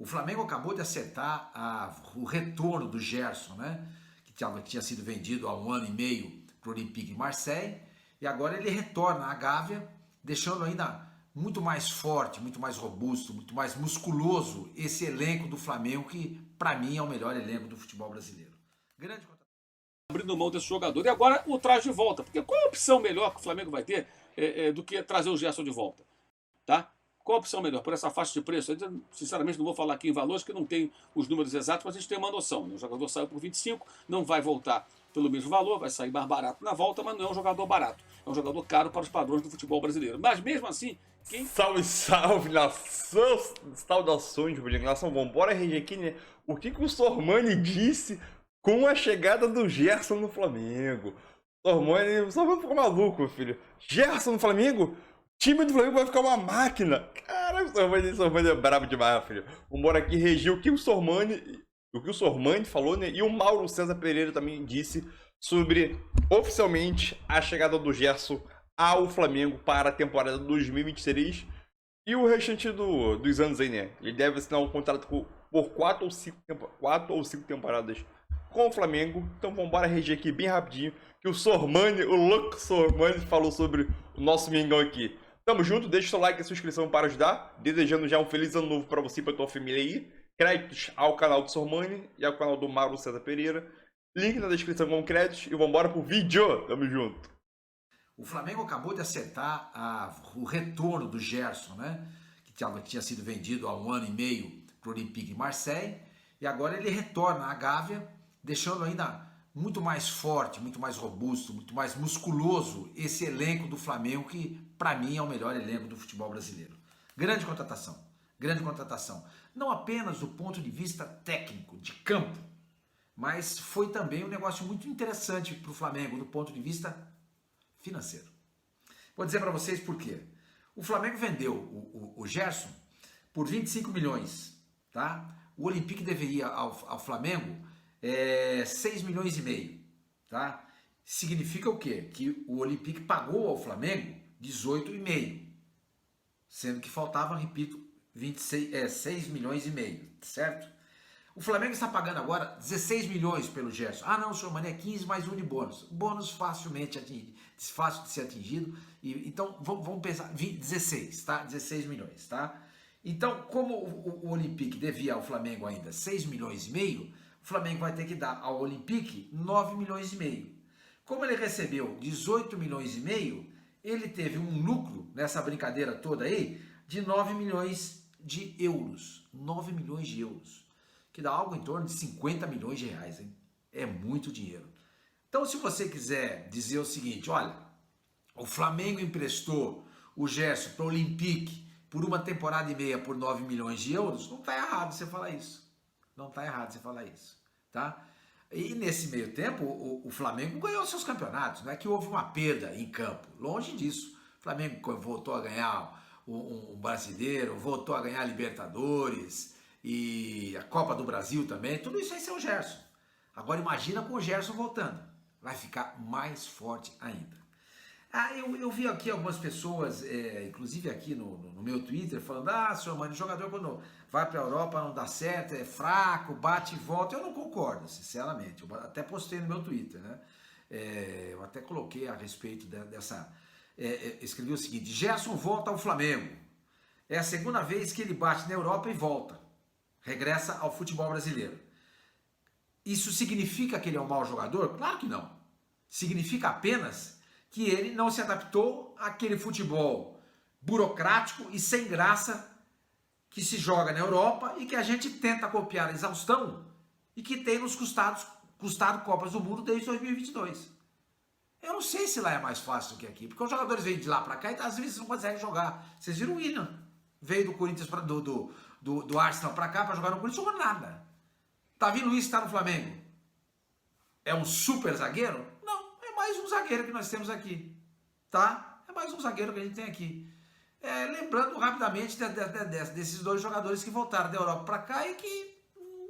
Flamengo acabou de acertar o retorno do Gerson, né? Que tinha sido vendido há 1 ano e meio para o Olympique de Marseille, e agora ele retorna à Gávea, deixando ainda muito mais forte, muito mais robusto, muito mais musculoso esse elenco do Flamengo, que para mim é o melhor elenco do futebol brasileiro. Grande abrindo mão desse jogador. E agora o traz de volta. Porque qual a opção melhor que o Flamengo vai ter do que trazer o Gerson de volta? Tá? Qual a opção melhor? Por essa faixa de preço? Eu, sinceramente, não vou falar aqui em valores, que não tem os números exatos, mas a gente tem uma noção. Né? O jogador saiu por 25, não vai voltar pelo mesmo valor, vai sair mais barato na volta, mas não é um jogador barato. É um jogador caro para os padrões do futebol brasileiro. Mas mesmo assim, quem... Salve, salve, nação! Saudações, nação. Vambora, RG aqui, né? O que o Sormani disse com a chegada do Gerson no Flamengo? O Sormani ficou maluco, filho. Gerson no Flamengo? O time do Flamengo vai ficar uma máquina. Caralho, o Sormani é brabo demais, filho. Vambora aqui regir o que o Sormani falou, né? E o Mauro César Pereira também disse sobre, oficialmente, a chegada do Gerson ao Flamengo para a temporada 2023 e o restante dos anos aí, né? Ele deve assinar um contrato por 4 ou 5 temporadas com o Flamengo. Então vamos embora reger aqui bem rapidinho que o Sormani, o louco Sormani, falou sobre o nosso Mengão aqui. Tamo junto, deixa o seu like e a sua inscrição para ajudar. Desejando já um feliz ano novo para você e para tua família aí. Créditos ao canal do Sormani e ao canal do Mauro César Pereira. Link na descrição com créditos e vambora pro vídeo. Tamo junto. O Flamengo acabou de acertar o retorno do Gerson, né? Que tinha sido vendido há 1 ano e meio para o Olympique de Marseille, e agora ele retorna à Gávea, deixando ainda muito mais forte, muito mais robusto, muito mais musculoso esse elenco do Flamengo, que para mim é o melhor elenco do futebol brasileiro. Grande contratação, grande contratação. Não apenas do ponto de vista técnico, de campo, mas foi também um negócio muito interessante para o Flamengo do ponto de vista financeiro. Vou dizer para vocês por quê. O Flamengo vendeu o Gerson por 25 milhões, tá? O Olympique deveria ao Flamengo 6 milhões e meio, tá? Significa o quê? Que o Olympique pagou ao Flamengo 18,5, sendo que faltava, repito, 6 milhões e meio, certo? O Flamengo está pagando agora 16 milhões pelo Gerson. Ah não, senhor Mané, 15 mais 1 de bônus. Bônus facilmente fácil de ser atingido. Então vamos pensar, 16, tá? 16 milhões, tá? Então, como o Olympique devia ao Flamengo ainda 6 milhões e meio, o Flamengo vai ter que dar ao Olympique 9 milhões e meio. Como ele recebeu 18 milhões e meio, ele teve um lucro nessa brincadeira toda aí de 9 milhões de euros. 9 milhões de euros. Que dá algo em torno de 50 milhões de reais, hein? É muito dinheiro. Então, se você quiser dizer o seguinte, olha, o Flamengo emprestou o Gerson para o Olympique por 1 temporada e meia por 9 milhões de euros, não está errado você falar isso. Não está errado você falar isso, tá? E nesse meio tempo, o Flamengo ganhou seus campeonatos, não é que houve uma perda em campo, longe disso. O Flamengo voltou a ganhar um brasileiro, voltou a ganhar Libertadores, e a Copa do Brasil também, tudo isso aí é o Gerson. Agora imagina com o Gerson voltando, vai ficar mais forte ainda. Eu vi aqui algumas pessoas, inclusive aqui no meu Twitter, falando, senhor Mano, o jogador quando vai para a Europa não dá certo, é fraco, bate e volta. Eu não concordo, sinceramente, eu até postei no meu Twitter, né? Eu até coloquei a respeito dessa, escrevi o seguinte, Gerson volta ao Flamengo, é a segunda vez que ele bate na Europa e volta. Regressa ao futebol brasileiro. Isso significa que ele é um mau jogador? Claro que não. Significa apenas que ele não se adaptou àquele futebol burocrático e sem graça que se joga na Europa e que a gente tenta copiar a exaustão e que tem nos custado Copas do Mundo desde 2022. Eu não sei se lá é mais fácil do que aqui, porque os jogadores vêm de lá para cá e às vezes não conseguem jogar. Vocês viram o Willian? Veio do Corinthians do Arsenal para cá, para jogar no Corinthians, não jogou nada. Davi Luiz está no Flamengo. É um super zagueiro? Não, é mais um zagueiro que nós temos aqui. Tá? É mais um zagueiro que a gente tem aqui. Lembrando rapidamente desses 2 jogadores que voltaram da Europa para cá e que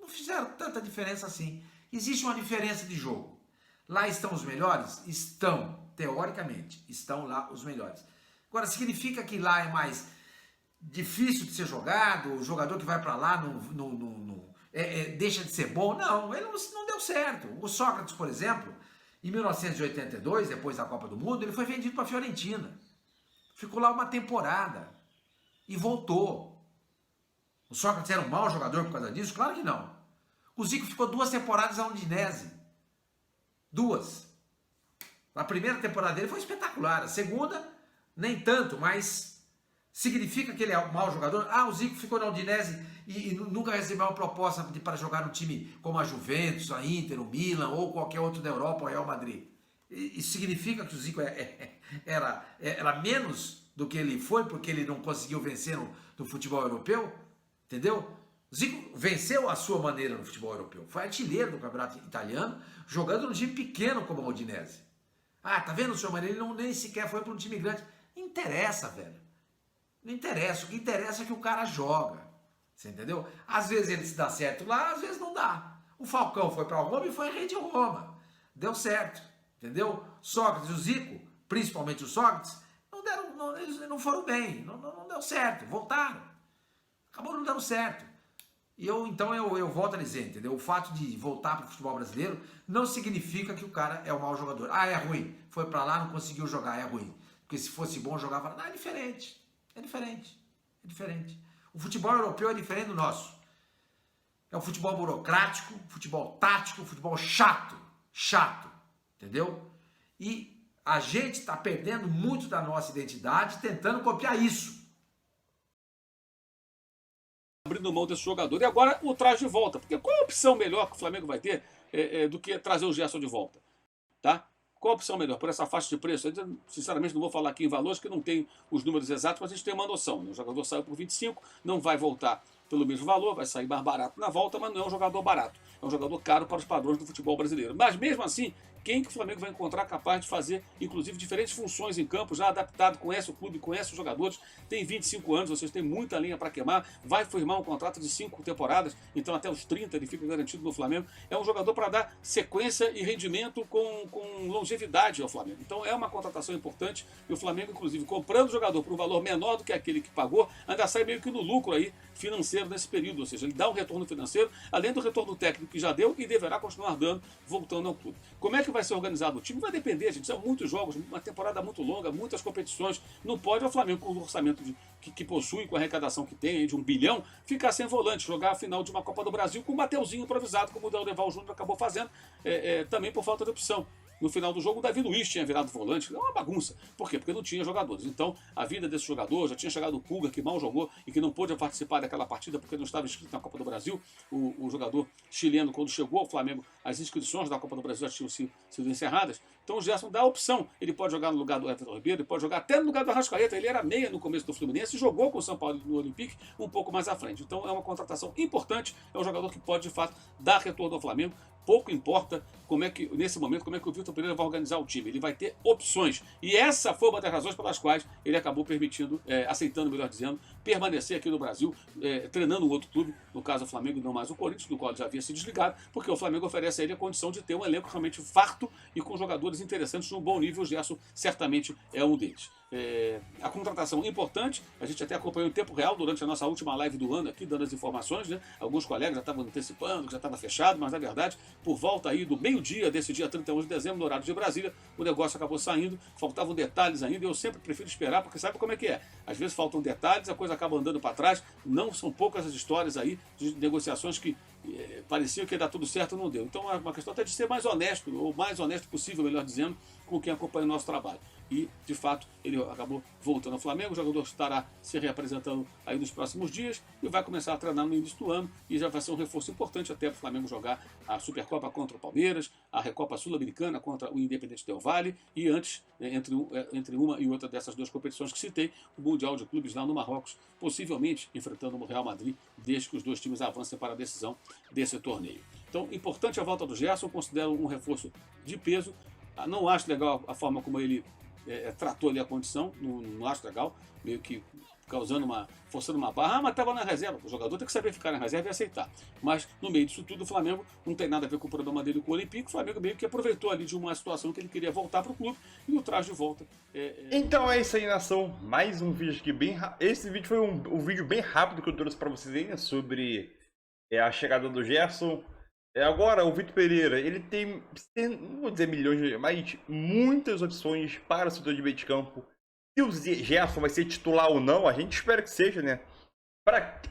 não fizeram tanta diferença assim. Existe uma diferença de jogo. Lá estão os melhores? Estão, teoricamente, estão lá os melhores. Agora, significa que lá é mais difícil de ser jogado, o jogador que vai para lá deixa de ser bom. Não, ele não deu certo. O Sócrates, por exemplo, em 1982, depois da Copa do Mundo, ele foi vendido para a Fiorentina. Ficou lá uma temporada e voltou. O Sócrates era um mau jogador por causa disso? Claro que não. O Zico ficou 2 temporadas na Udinese. 2. A primeira temporada dele foi espetacular. A segunda, nem tanto, mas significa que ele é um mau jogador? O Zico ficou na Udinese e nunca recebeu uma proposta para jogar no time como a Juventus, a Inter, o Milan ou qualquer outro da Europa, o Real Madrid. Isso significa que o Zico era menos do que ele foi porque ele não conseguiu vencer no futebol europeu? Entendeu? Zico venceu a sua maneira no futebol europeu. Foi artilheiro do campeonato italiano, jogando num time pequeno como a Udinese. Tá vendo o senhor Maneiro? Ele nem sequer foi para um time grande. Não interessa, velho. Não interessa. O que interessa é que o cara joga. Você entendeu? Às vezes ele se dá certo lá, às vezes não dá. O Falcão foi para Roma e foi rei de Roma. Deu certo. Entendeu? Sócrates e o Zico, principalmente o Sócrates, eles não foram bem. Não deu certo. Voltaram. Acabou não dando certo. E então eu volto a dizer, entendeu? O fato de voltar para o futebol brasileiro não significa que o cara é um mau jogador. É ruim. Foi para lá, não conseguiu jogar, é ruim. Porque se fosse bom, jogava... Não, é diferente. É diferente. É diferente. O futebol europeu é diferente do nosso. É um futebol burocrático, futebol tático, futebol chato. Chato. Entendeu? E a gente está perdendo muito da nossa identidade tentando copiar isso. Abrindo mão desse jogador. E agora o traz de volta. Porque qual a opção melhor que o Flamengo vai ter do que trazer o Gerson de volta? Tá? Qual a opção melhor? Por essa faixa de preço? Eu, sinceramente, não vou falar aqui em valores, que não tem os números exatos, mas a gente tem uma noção. Né? O jogador saiu por 25, não vai voltar pelo mesmo valor, vai sair mais barato na volta, mas não é um jogador barato. É um jogador caro para os padrões do futebol brasileiro. Mas mesmo assim, quem que o Flamengo vai encontrar capaz de fazer, inclusive, diferentes funções em campo, já adaptado, conhece o clube, conhece os jogadores, tem 25 anos, vocês têm muita linha para queimar, vai firmar um contrato de 5 temporadas, então até os 30 ele fica garantido no Flamengo. É um jogador para dar sequência e rendimento com longevidade ao Flamengo. Então é uma contratação importante e o Flamengo, inclusive, comprando o jogador por um valor menor do que aquele que pagou, ainda sai meio que no lucro aí financeiro nesse período, ou seja, ele dá um retorno financeiro, além do retorno técnico que já deu e deverá continuar dando, voltando ao clube. Como é que vai ser organizado o time? Vai depender, gente, são muitos jogos, uma temporada muito longa, muitas competições, não pode o Flamengo, com o orçamento que possui, com a arrecadação que tem, de 1 bilhão, ficar sem volante, jogar a final de uma Copa do Brasil com um Mateuzinho improvisado, como o Dorival Júnior acabou fazendo, também por falta de opção. No final do jogo, o Davi Luiz tinha virado volante. É uma bagunça. Por quê? Porque não tinha jogadores. Então, a vida desse jogador, já tinha chegado o Pulga, que mal jogou e que não pôde participar daquela partida porque não estava inscrito na Copa do Brasil. O jogador chileno, quando chegou ao Flamengo, as inscrições da Copa do Brasil já tinham sido encerradas. Então, o Gerson dá a opção. Ele pode jogar no lugar do Everton Ribeiro, ele pode jogar até no lugar do Arrascaeta. Ele era meia no começo do Fluminense e jogou com o São Paulo no Olympique um pouco mais à frente. Então, é uma contratação importante. É um jogador que pode, de fato, dar retorno ao Flamengo. Pouco importa nesse momento, como é que o Vitor Pereira vai organizar o time. Ele vai ter opções. E essa foi uma das razões pelas quais ele acabou aceitando, melhor dizendo, permanecer aqui no Brasil, treinando um outro clube, no caso o Flamengo e não mais o Corinthians, do qual ele já havia se desligado, porque o Flamengo oferece a ele a condição de ter um elenco realmente farto e com jogadores interessantes num bom nível. O Gerson certamente é um deles. A contratação importante, a gente até acompanhou em tempo real durante a nossa última live do ano aqui, dando as informações, né? Alguns colegas já estavam antecipando, que já estava fechado, mas na verdade, por volta aí do meio-dia desse dia 31 de dezembro, no horário de Brasília, o negócio acabou saindo, faltavam detalhes ainda, e eu sempre prefiro esperar, porque sabe como é que é? Às vezes faltam detalhes, a coisa acaba andando para trás, não são poucas as histórias aí de negociações que parecia que ia dar tudo certo, não deu. Então é uma questão até de ser mais honesto, ou mais honesto possível, melhor dizendo, com quem acompanha o nosso trabalho. E, de fato, ele acabou voltando ao Flamengo. O jogador estará se reapresentando aí nos próximos dias e vai começar a treinar no início do ano. E já vai ser um reforço importante até para o Flamengo jogar a Supercopa contra o Palmeiras, a Recopa Sul-Americana contra o Independente Del Valle e antes, entre uma e outra dessas duas competições que citei, o Mundial de Clubes lá no Marrocos, possivelmente enfrentando o Real Madrid, desde que os dois times avancem para a decisão desse torneio. Então, importante a volta do Gerson, considero um reforço de peso. Não acho legal a forma como ele tratou ali a condição, não acho legal, meio que ficar forçando uma barra, mas estava na reserva. O jogador tem que saber ficar na reserva e aceitar. Mas no meio disso tudo, o Flamengo não tem nada a ver com o problema dele com o Olympique. O Flamengo meio que aproveitou ali de uma situação que ele queria voltar para o clube e o traz de volta. Então é isso aí, nação. Mais um vídeo aqui bem rápido. Esse vídeo foi um vídeo bem rápido que eu trouxe para vocês aí, né, sobre a chegada do Gerson. Agora, o Vitor Pereira, ele tem, não vou dizer milhões, mas muitas opções para o setor de meio de campo. Se o Gerson vai ser titular ou não, a gente espera que seja, né?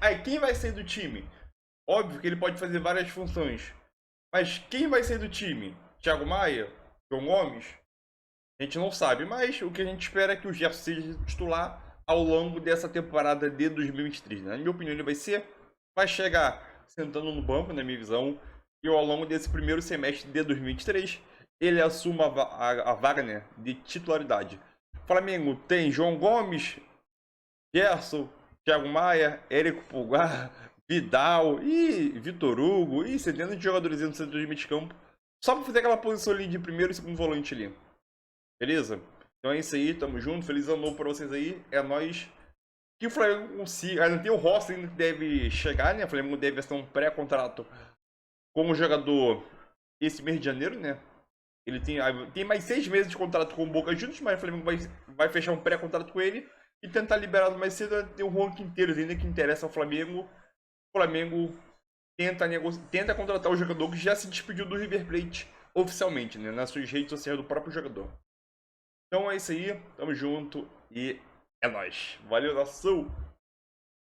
Aí, quem vai sair do time? Óbvio que ele pode fazer várias funções. Mas quem vai sair do time? Thiago Maia? João Gomes? A gente não sabe, mas o que a gente espera é que o Gerson seja titular ao longo dessa temporada de 2023. Né? Na minha opinião, ele vai chegar sentando no banco, na minha visão, e ao longo desse primeiro semestre de 2023, ele assuma a vaga, né, de titularidade. O Flamengo tem João Gomes, Gerson, Thiago Maia, Érico Pulgar, Vidal e Vitor Hugo e centenas de jogadores no centro de meio de campo, só para fazer aquela posição ali de primeiro e segundo volante ali. Beleza? Então é isso aí, tamo junto, feliz ano novo pra vocês aí, é nóis. Que o Flamengo consiga, ainda tem o Rossi ainda que deve chegar, né? O Flamengo deve fazer um pré-contrato como jogador esse mês de janeiro, né? Ele tem mais 6 meses de contrato com o Boca Juniors, mas o Flamengo vai fechar um pré-contrato com ele e tentar liberá-lo mais cedo. Tem o Juan Quinteiros ainda que interessa ao Flamengo. O Flamengo tenta contratar o jogador que já se despediu do River Plate oficialmente, né? Nas suas redes sociais do próprio jogador. Então é isso aí, tamo junto e é nóis. Valeu, nação!